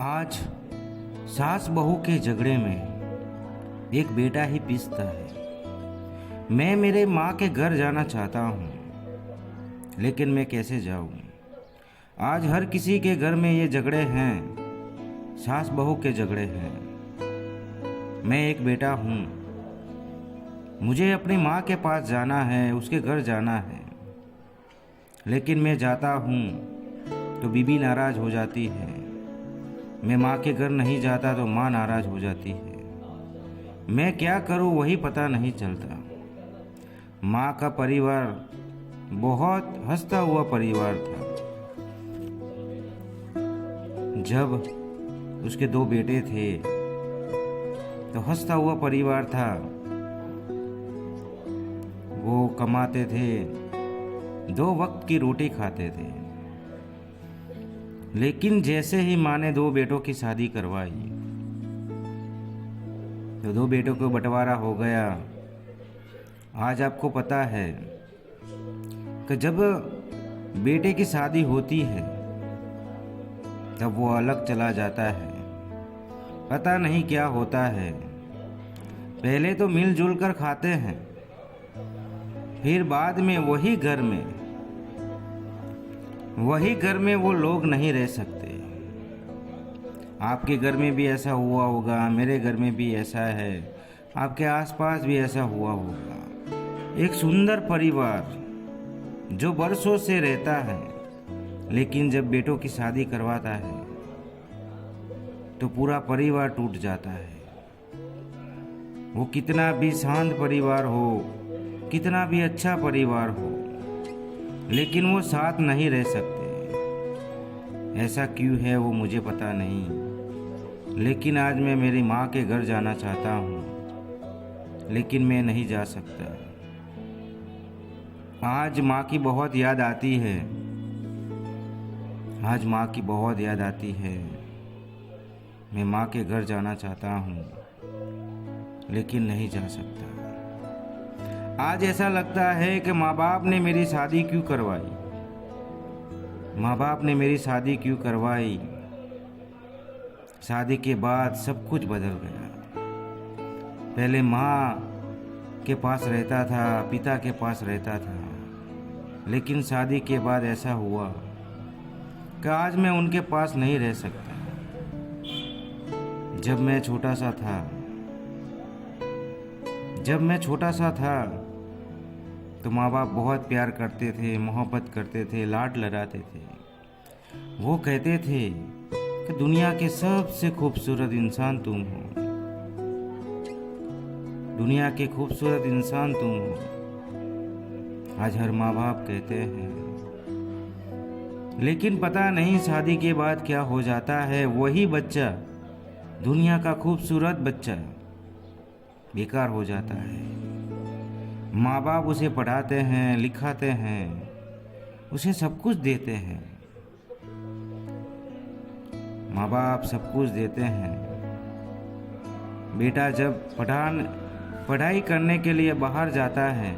आज सास बहू के झगड़े में एक बेटा ही पिसता है। मैं मेरे माँ के घर जाना चाहता हूँ, लेकिन मैं कैसे जाऊँ? आज हर किसी के घर में ये झगड़े हैं, सास बहू के झगड़े हैं। मैं एक बेटा हूँ, मुझे अपनी माँ के पास जाना है, उसके घर जाना है, लेकिन मैं जाता हूँ तो बीबी नाराज़ हो जाती है। मैं माँ के घर नहीं जाता तो माँ नाराज़ हो जाती है। मैं क्या करूँ वही पता नहीं चलता। माँ का परिवार बहुत हंसता हुआ परिवार था। जब उसके दो बेटे थे तो हंसता हुआ परिवार था। वो कमाते थे, दो वक्त की रोटी खाते थे। लेकिन जैसे ही माँ ने दो बेटों की शादी करवाई तो दो बेटों को बंटवारा हो गया। आज आपको पता है कि जब बेटे की शादी होती है तब वो अलग चला जाता है। पता नहीं क्या होता है। पहले तो मिलजुल कर खाते हैं, फिर बाद में वही घर में वो लोग नहीं रह सकते। आपके घर में भी ऐसा हुआ होगा, मेरे घर में भी ऐसा है, आपके आसपास भी ऐसा हुआ होगा। एक सुंदर परिवार जो बरसों से रहता है, लेकिन जब बेटों की शादी करवाता है तो पूरा परिवार टूट जाता है। वो कितना भी शांत परिवार हो, कितना भी अच्छा परिवार हो, लेकिन वो साथ नहीं रह सकते। ऐसा क्यों है वो मुझे पता नहीं, लेकिन आज मैं मेरी माँ के घर जाना चाहता हूँ, लेकिन मैं नहीं जा सकता। आज माँ की बहुत याद आती है। आज माँ की बहुत याद आती है। मैं माँ के घर जाना चाहता हूँ, लेकिन नहीं जा सकता। आज ऐसा लगता है कि माँ बाप ने मेरी शादी क्यों करवाई। माँ बाप ने मेरी शादी क्यों करवाई। शादी के बाद सब कुछ बदल गया। पहले माँ के पास रहता था, पिता के पास रहता था, लेकिन शादी के बाद ऐसा हुआ कि आज मैं उनके पास नहीं रह सकता। जब मैं छोटा सा था तो माँ बाप बहुत प्यार करते थे, मोहब्बत करते थे, लाड लड़ाते थे। वो कहते थे कि दुनिया के सबसे खूबसूरत इंसान तुम हो, दुनिया के खूबसूरत इंसान तुम हो। आज हर माँ बाप कहते हैं, लेकिन पता नहीं शादी के बाद क्या हो जाता है। वही बच्चा, दुनिया का खूबसूरत बच्चा, बेकार हो जाता है। माँ बाप उसे पढ़ाते हैं, लिखाते हैं, उसे सब कुछ देते हैं। माँ बाप सब कुछ देते हैं। बेटा जब पढ़ाई करने के लिए बाहर जाता है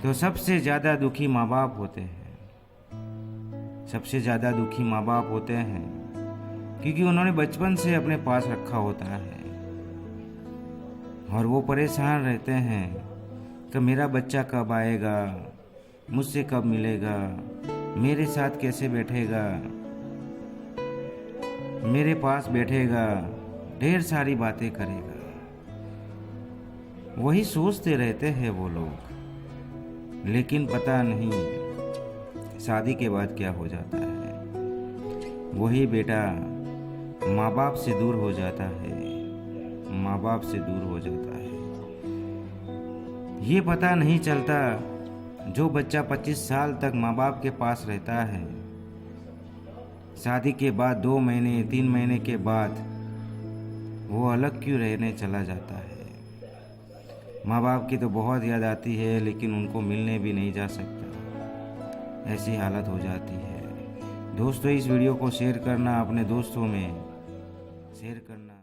तो सबसे ज़्यादा दुखी माँ बाप होते हैं। सबसे ज़्यादा दुखी माँ बाप होते हैं, क्योंकि उन्होंने बचपन से अपने पास रखा होता है और वो परेशान रहते हैं कि मेरा बच्चा कब आएगा, मुझसे कब मिलेगा, मेरे साथ कैसे बैठेगा, मेरे पास बैठेगा, ढेर सारी बातें करेगा। वही सोचते रहते हैं वो लोग, लेकिन पता नहीं शादी के बाद क्या हो जाता है। वही बेटा माँ बाप से दूर हो जाता है, माँ बाप से दूर हो जाता है। ये पता नहीं चलता। जो बच्चा 25 साल तक माँ बाप के पास रहता है, शादी के बाद 2 महीने 3 महीने के बाद वो अलग क्यों रहने चला जाता है। माँ बाप की तो बहुत याद आती है, लेकिन उनको मिलने भी नहीं जा सकता। ऐसी हालत हो जाती है। दोस्तों, इस वीडियो को शेयर करना, अपने दोस्तों में शेयर करना।